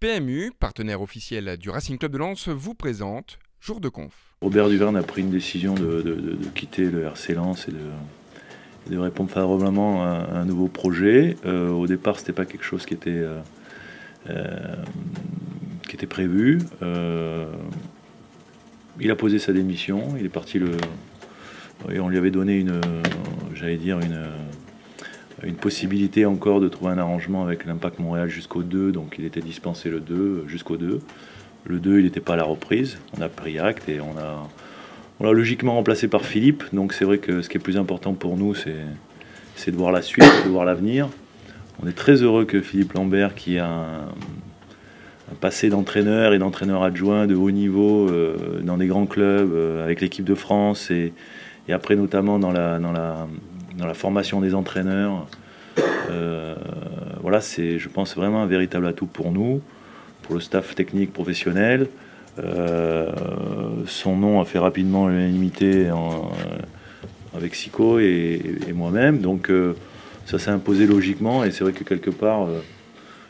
PMU, partenaire officiel du Racing Club de Lens, vous présente Jour de Conf. Robert Duverne a pris une décision de quitter le RC Lens et de répondre favorablement à un nouveau projet. Au départ, c'était pas quelque chose qui était prévu. Il a posé sa démission, il est parti et on lui avait donné une possibilité encore de trouver un arrangement avec l'Impact Montréal jusqu'au 2, donc il était dispensé le 2 jusqu'au 2. Le 2, il n'était pas à la reprise, on a pris acte et on l'a logiquement remplacé par Philippe. Donc c'est vrai que ce qui est plus important pour nous, c'est de voir la suite, de voir l'avenir. On est très heureux que Philippe Lambert, qui a un passé d'entraîneur et d'entraîneur adjoint de haut niveau dans des grands clubs, avec l'équipe de France et après notamment dans la formation des entraîneurs. Voilà, c'est, je pense, vraiment un véritable atout pour nous, pour le staff technique professionnel. Son nom a fait rapidement l'unanimité avec Sico et moi-même, donc ça s'est imposé logiquement et c'est vrai que quelque part,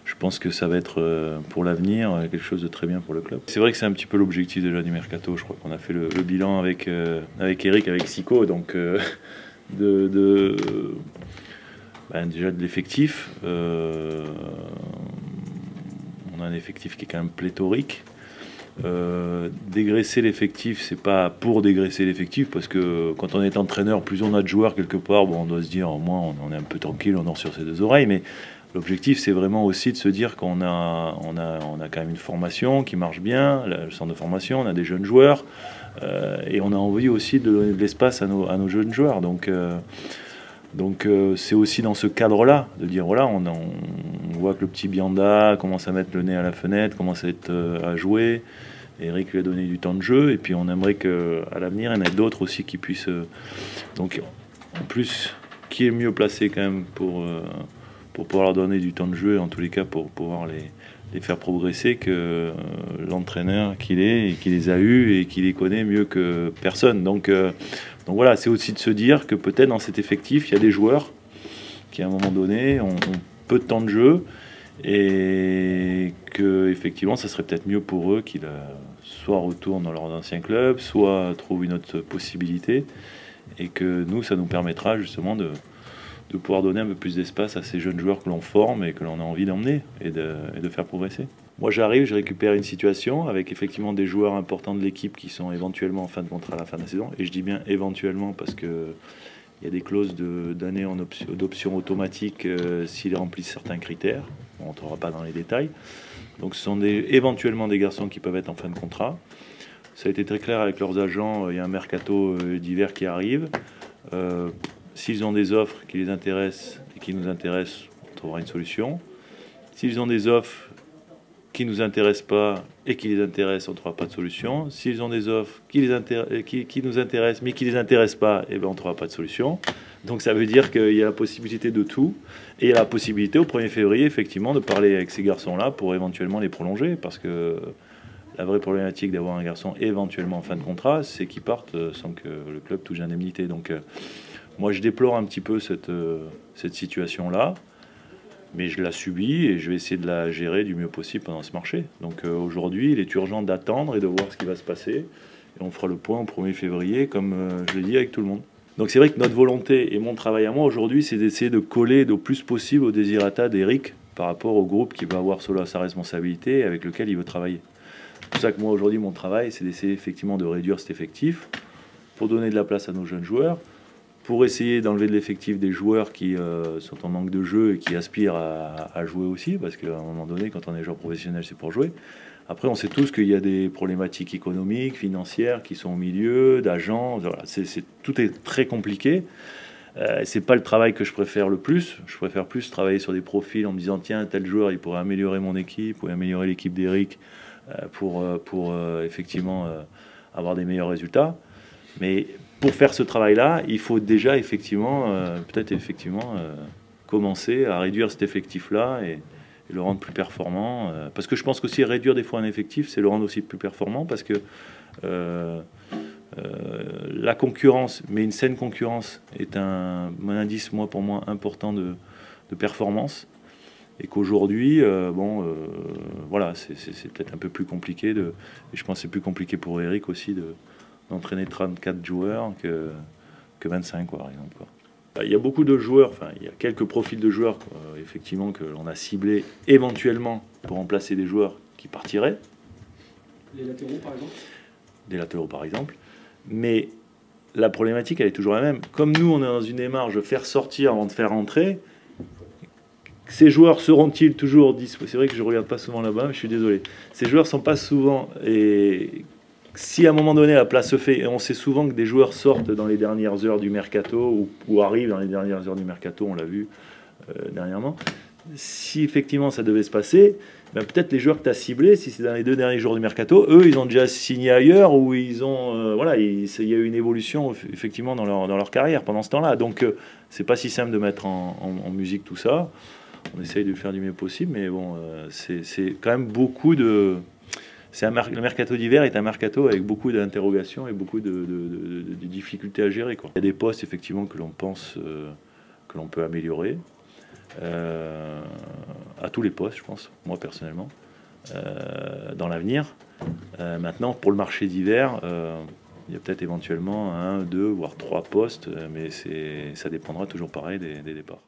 je pense que ça va être pour l'avenir quelque chose de très bien pour le club. C'est vrai que c'est un petit peu l'objectif déjà du mercato. Je crois qu'on a fait le bilan avec Eric, avec Sico, donc déjà de l'effectif. On a un effectif qui est quand même pléthorique. Dégraisser l'effectif, c'est pas pour dégraisser l'effectif, parce que quand on est entraîneur, plus on a de joueurs quelque part, bon, on doit se dire, au moins on est un peu tranquille, on dort sur ses deux oreilles, mais l'objectif c'est vraiment aussi de se dire qu'on a quand même une formation qui marche bien, le centre de formation, on a des jeunes joueurs, et on a envie aussi de donner de l'espace à nos jeunes joueurs. Donc c'est aussi dans ce cadre-là, de dire voilà, on voit que le petit Bianda commence à mettre le nez à la fenêtre, commence à jouer. Eric lui a donné du temps de jeu, et puis on aimerait qu'à l'avenir, il y en ait d'autres aussi qui puissent. Donc en plus, qui est mieux placé quand même pour pouvoir leur donner du temps de jeu, en tous les cas pour pouvoir les faire progresser, que l'entraîneur qu'il est et qui les a eus et qui les connaît mieux que personne. Donc voilà, c'est aussi de se dire que peut-être dans cet effectif, il y a des joueurs qui à un moment donné ont peu de temps de jeu et que effectivement ça serait peut-être mieux pour eux qu'ils soit retournent dans leur ancien club, soit trouvent une autre possibilité, et que nous, ça nous permettra justement de pouvoir donner un peu plus d'espace à ces jeunes joueurs que l'on forme et que l'on a envie d'emmener et de faire progresser. Moi j'arrive, je récupère une situation avec effectivement des joueurs importants de l'équipe qui sont éventuellement en fin de contrat à la fin de la saison, et je dis bien éventuellement parce que il y a des clauses d'année d'option automatique s'ils remplissent certains critères. On ne rentrera pas dans les détails. Donc ce sont éventuellement des garçons qui peuvent être en fin de contrat. Ça a été très clair avec leurs agents, il y a un mercato d'hiver qui arrive. S'ils ont des offres qui les intéressent et qui nous intéressent, on trouvera une solution. S'ils ont des offres qui ne nous intéressent pas et qui les intéressent, on ne trouvera pas de solution. S'ils ont des offres qui nous intéressent mais qui ne les intéressent pas, eh ben, on ne trouvera pas de solution. Donc ça veut dire qu'il y a la possibilité de tout. Et il y a la possibilité au 1er février, effectivement, de parler avec ces garçons-là pour éventuellement les prolonger. Parce que la vraie problématique d'avoir un garçon éventuellement en fin de contrat, c'est qu'il parte sans que le club touche l'indemnité. Donc moi, je déplore un petit peu cette situation-là. Mais je la subis et je vais essayer de la gérer du mieux possible pendant ce marché. Donc aujourd'hui, il est urgent d'attendre et de voir ce qui va se passer. Et on fera le point au 1er février, comme je l'ai dit, avec tout le monde. Donc c'est vrai que notre volonté et mon travail à moi aujourd'hui, c'est d'essayer de coller le plus possible au désirata d'Eric par rapport au groupe qui va avoir solo sa responsabilité et avec lequel il veut travailler. C'est pour ça que moi aujourd'hui, mon travail, c'est d'essayer effectivement de réduire cet effectif pour donner de la place à nos jeunes joueurs, pour essayer d'enlever de l'effectif des joueurs qui sont en manque de jeu et qui aspirent à jouer aussi, parce qu'à un moment donné, quand on est joueur professionnel, c'est pour jouer. Après, on sait tous qu'il y a des problématiques économiques, financières qui sont au milieu, d'agents, voilà, tout est très compliqué. C'est pas le travail que je préfère le plus. Je préfère plus travailler sur des profils en me disant, tiens, tel joueur, il pourrait améliorer mon équipe, ou améliorer l'équipe d'Eric pour effectivement avoir des meilleurs résultats. Mais pour faire ce travail-là, il faut déjà effectivement, commencer à réduire cet effectif-là et le rendre plus performant. Parce que je pense qu'aussi réduire des fois un effectif, c'est le rendre aussi plus performant, parce que la concurrence, mais une saine concurrence, est un indice, pour moi, important de performance. Et qu'aujourd'hui, voilà, c'est peut-être un peu plus compliqué. Et je pense que c'est plus compliqué pour Eric aussi d'entraîner 34 joueurs que 25, quoi, par exemple, quoi. Il y a beaucoup de joueurs, enfin il y a quelques profils de joueurs effectivement que l'on a ciblés éventuellement pour remplacer des joueurs qui partiraient. Les latéraux par exemple. Des latéraux par exemple. Mais la problématique elle est toujours la même. Comme nous on est dans une démarche de faire sortir avant de faire entrer, ces joueurs seront-ils toujours disponibles? C'est vrai que je ne regarde pas souvent là-bas, mais je suis désolé. Ces joueurs ne sont pas souvent... Et si à un moment donné la place se fait, et on sait souvent que des joueurs sortent dans les dernières heures du mercato, ou arrivent dans les dernières heures du mercato, on l'a vu dernièrement, si effectivement ça devait se passer, ben peut-être les joueurs que tu as ciblés, si c'est dans les 2 derniers jours du mercato, eux ils ont déjà signé ailleurs, ou ils ont... voilà, il y a eu une évolution effectivement dans leur carrière pendant ce temps-là. Donc c'est pas si simple de mettre en musique tout ça. On essaye de faire du mieux possible, mais bon, c'est quand même beaucoup de... Le mercato d'hiver est un mercato avec beaucoup d'interrogations et beaucoup de difficultés à gérer, quoi. Il y a des postes effectivement que l'on pense que l'on peut améliorer, à tous les postes, je pense, moi personnellement, dans l'avenir. Maintenant, pour le marché d'hiver, il y a peut-être éventuellement 1, 2, voire 3 postes, mais ça dépendra toujours pareil des départs.